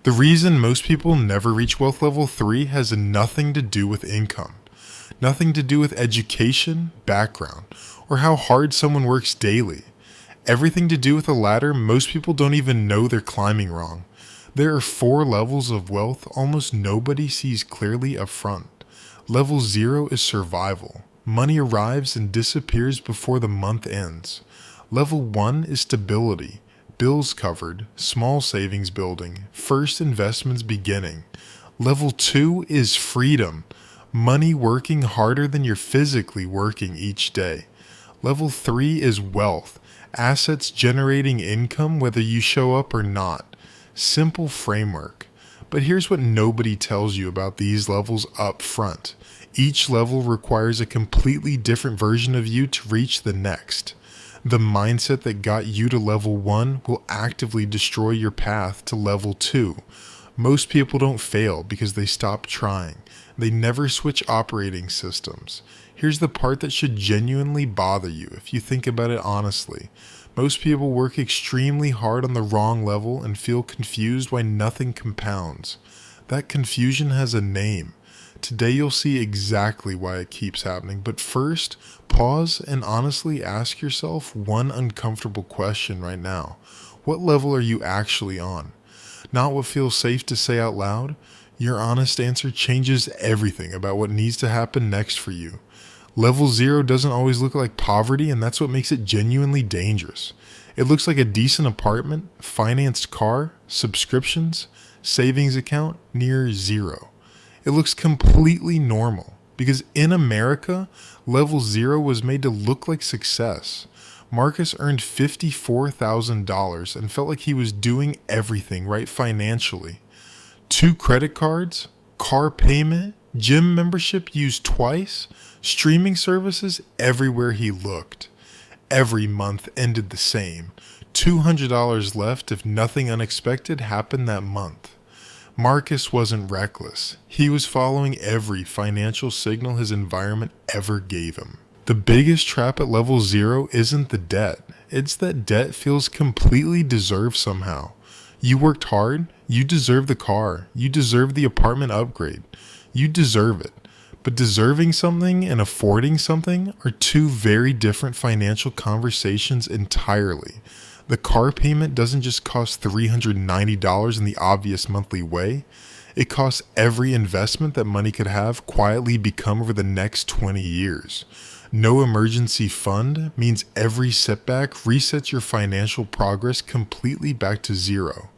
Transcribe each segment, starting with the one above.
The reason most people never reach wealth level 3 has nothing to do with income, nothing to do with education, background, or how hard someone works daily. Everything to do with a ladder most people don't even know they're climbing wrong. There are 4 levels of wealth almost nobody sees clearly up front. Level 0 is survival. Money arrives and disappears before the month ends. Level 1 is stability. Bills covered, small savings building, first investments beginning. Level 2 is freedom. Money working harder than you're physically working each day. Level 3 is wealth. Assets generating income whether you show up or not. Simple framework. But here's what nobody tells you about these levels up front. Each level requires a completely different version of you to reach the next. The mindset that got you to level 1 will actively destroy your path to level 2. Most people don't fail because they stop trying. They never switch operating systems. Here's the part that should genuinely bother you if you think about it honestly. Most people work extremely hard on the wrong level and feel confused why nothing compounds. That confusion has a name. Today you'll see exactly why it keeps happening, but first, pause and honestly ask yourself one uncomfortable question right now. What level are you actually on? Not what feels safe to say out loud. Your honest answer changes everything about what needs to happen next for you. Level 0 doesn't always look like poverty, and that's what makes it genuinely dangerous. It looks like a decent apartment, financed car, subscriptions, savings account near zero. It looks completely normal because in America, level 0 was made to look like success. Marcus earned $54,000 and felt like he was doing everything right financially. 2 credit cards, car payment, gym membership used twice, streaming services everywhere he looked. Every month ended the same. $200 left if nothing unexpected happened that month. Marcus wasn't reckless. He was following every financial signal his environment ever gave him. The biggest trap at level 0 isn't the debt. It's that debt feels completely deserved somehow. You worked hard, you deserve the car, you deserve the apartment upgrade. You deserve it. But deserving something and affording something are 2 very different financial conversations entirely. The car payment doesn't just cost $390 in the obvious monthly way. It costs every investment that money could have quietly become over the next 20 years. No emergency fund means every setback resets your financial progress completely back to 0.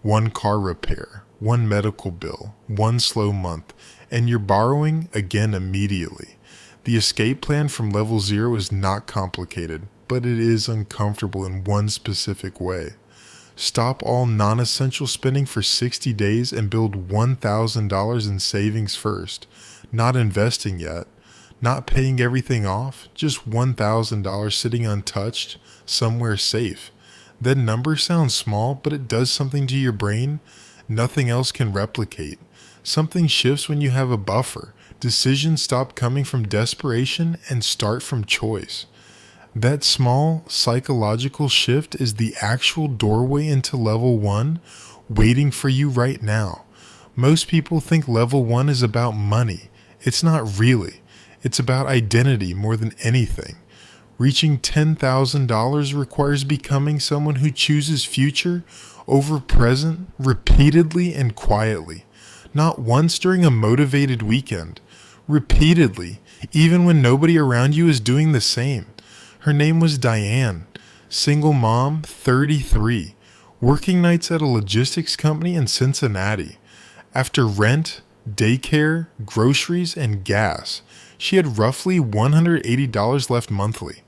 1 car repair, 1 medical bill, 1 slow month, and you're borrowing again immediately. The escape plan from level 0 is not complicated, but it is uncomfortable in one specific way. Stop all non-essential spending for 60 days and build $1,000 in savings first. Not investing yet, not paying everything off, just $1,000 sitting untouched, somewhere safe. That number sounds small, but it does something to your brain nothing else can replicate. Something shifts when you have a buffer. Decisions stop coming from desperation and start from choice. That small psychological shift is the actual doorway into level 1 waiting for you right now. Most people think level 1 is about money. It's not really. It's about identity more than anything. Reaching $10,000 requires becoming someone who chooses future over present repeatedly and quietly. Not once during a motivated weekend. Repeatedly, even when nobody around you is doing the same. Her name was Diane, single mom, 33, working nights at a logistics company in Cincinnati. After rent, daycare, groceries, and gas, she had roughly $180 left monthly.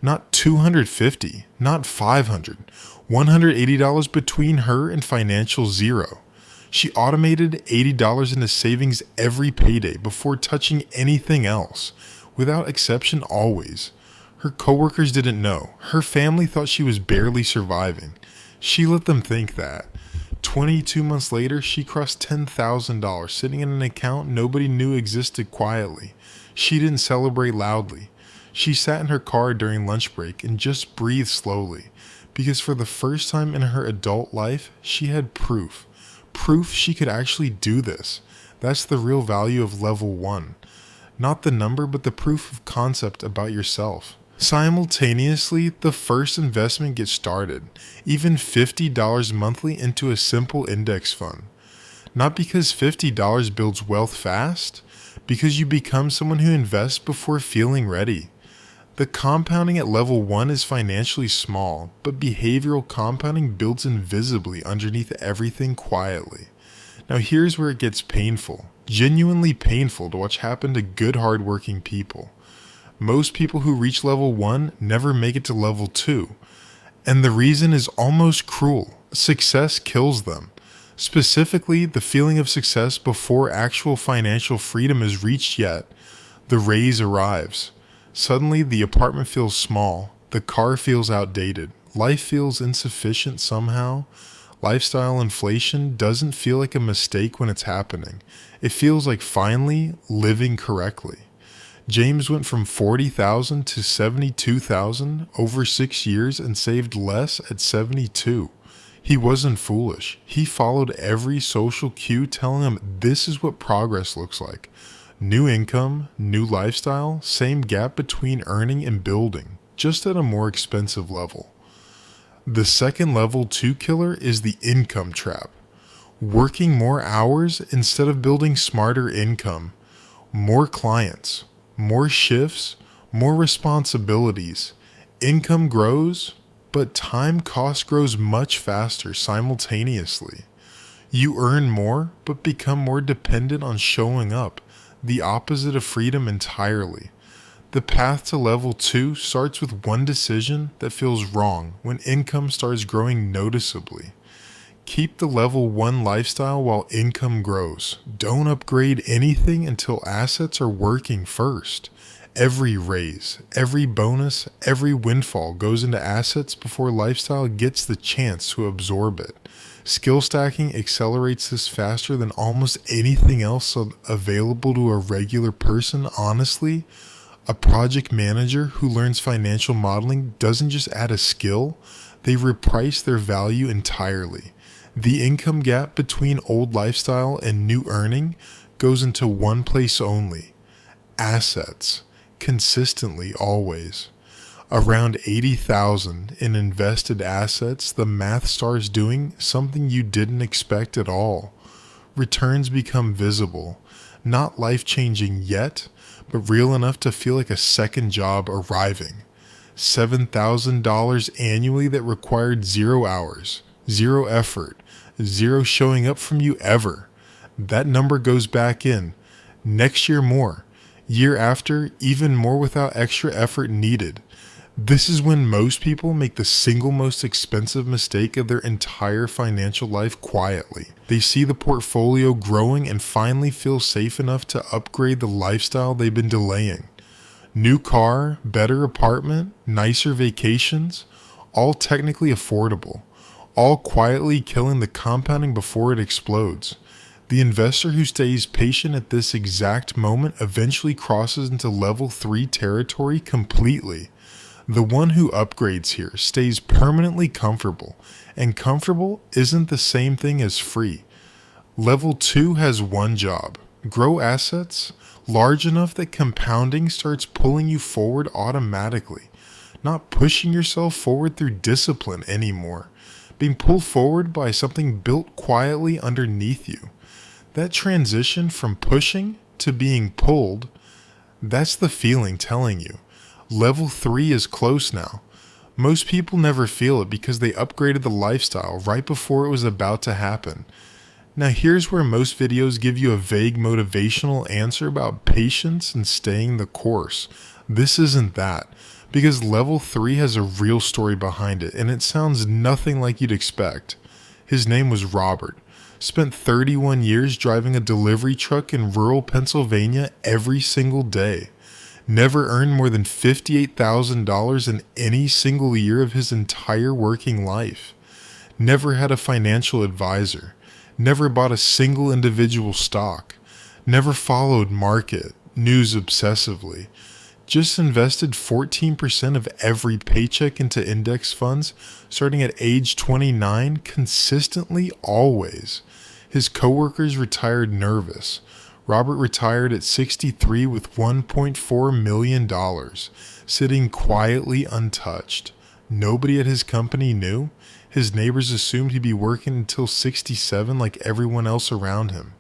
Not $250, not $500, $180 between her and financial zero. She automated $80 into savings every payday before touching anything else, without exception always. Her coworkers didn't know. Her family thought she was barely surviving. She let them think that. 22 months later, she crossed $10,000 sitting in an account nobody knew existed quietly. She didn't celebrate loudly. She sat in her car during lunch break and just breathed slowly, because for the first time in her adult life, she had proof. Proof she could actually do this. That's the real value of level 1. Not the number, but the proof of concept about yourself. Simultaneously, the first investment gets started, even $50 monthly into a simple index fund. Not because $50 builds wealth fast, because you become someone who invests before feeling ready. The compounding at level 1 is financially small, but behavioral compounding builds invisibly underneath everything quietly. Now here's where it gets painful, genuinely painful to watch happen to good hardworking people. Most people who reach level 1 never make it to level 2, and the reason is almost cruel. Success kills them. Specifically, the feeling of success before actual financial freedom is reached yet. The raise arrives. Suddenly, the apartment feels small, the car feels outdated, life feels insufficient somehow. Lifestyle inflation doesn't feel like a mistake when it's happening. It feels like finally living correctly. James went from $40,000 to $72,000 over 6 years and saved less at 72. He wasn't foolish. He followed every social cue telling him this is what progress looks like. New income, new lifestyle, same gap between earning and building, just at a more expensive level. The second level 2 killer is the income trap. Working more hours instead of building smarter income. More clients, more shifts, more responsibilities. Income grows, but time cost grows much faster simultaneously. You earn more, but become more dependent on showing up, the opposite of freedom entirely. The path to level 2 starts with one decision that feels wrong when income starts growing noticeably. Keep the level 1 lifestyle while income grows. Don't upgrade anything until assets are working first. Every raise, every bonus, every windfall goes into assets before lifestyle gets the chance to absorb it. Skill stacking accelerates this faster than almost anything else available to a regular person. Honestly, a project manager who learns financial modeling doesn't just add a skill, they reprice their value entirely. The income gap between old lifestyle and new earning goes into one place only: assets. Consistently, always. Around 80,000 in invested assets, the math starts doing something you didn't expect at all. Returns become visible, not life-changing yet, but real enough to feel like a second job arriving. $7,000 annually that required 0 hours, 0 effort, 0 showing up from you ever. That number goes back in. Next year more. Year after, even more without extra effort needed. This is when most people make the single most expensive mistake of their entire financial life quietly. They see the portfolio growing and finally feel safe enough to upgrade the lifestyle they've been delaying. New car, better apartment, nicer vacations, all technically affordable, all quietly killing the compounding before it explodes. The investor who stays patient at this exact moment eventually crosses into level 3 territory completely. The one who upgrades here stays permanently comfortable, and comfortable isn't the same thing as free. Level 2 has one job: grow assets large enough that compounding starts pulling you forward automatically, not pushing yourself forward through discipline anymore, being pulled forward by something built quietly underneath you. That transition from pushing to being pulled, that's the feeling telling you. Level 3 is close now. Most people never feel it because they upgraded the lifestyle right before it was about to happen. Now here's where most videos give you a vague motivational answer about patience and staying the course. This isn't that, because level 3 has a real story behind it, and it sounds nothing like you'd expect. His name was Robert. Spent 31 years driving a delivery truck in rural Pennsylvania every single day. Never earned more than $58,000 in any single year of his entire working life. Never had a financial advisor. Never bought a single individual stock. Never followed market news obsessively. Just invested 14% of every paycheck into index funds starting at age 29 consistently always. His coworkers retired nervous. Robert retired at 63 with $1.4 million, sitting quietly untouched. Nobody at his company knew. His neighbors assumed he'd be working until 67 like everyone else around him.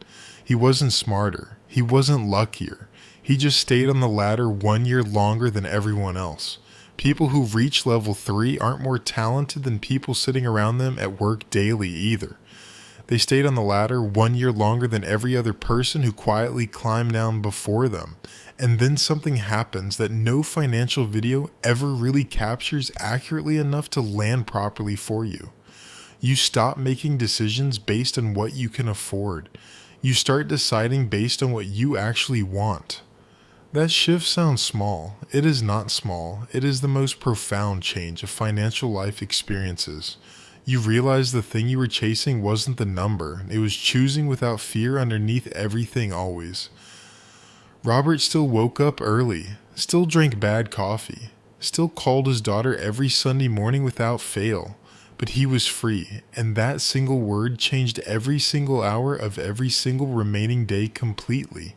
He wasn't smarter. He wasn't luckier. He just stayed on the ladder 1 year longer than everyone else. People who reach level 3 aren't more talented than people sitting around them at work daily either. They stayed on the ladder 1 year longer than every other person who quietly climbed down before them. And then something happens that no financial video ever really captures accurately enough to land properly for you. You stop making decisions based on what you can afford. You start deciding based on what you actually want. That shift sounds small. It is not small. It is the most profound change a financial life experiences. You realize the thing you were chasing wasn't the number. It was choosing without fear underneath everything always. Robert still woke up early, still drank bad coffee, still called his daughter every Sunday morning without fail. But he was free, and that single word changed every single hour of every single remaining day completely.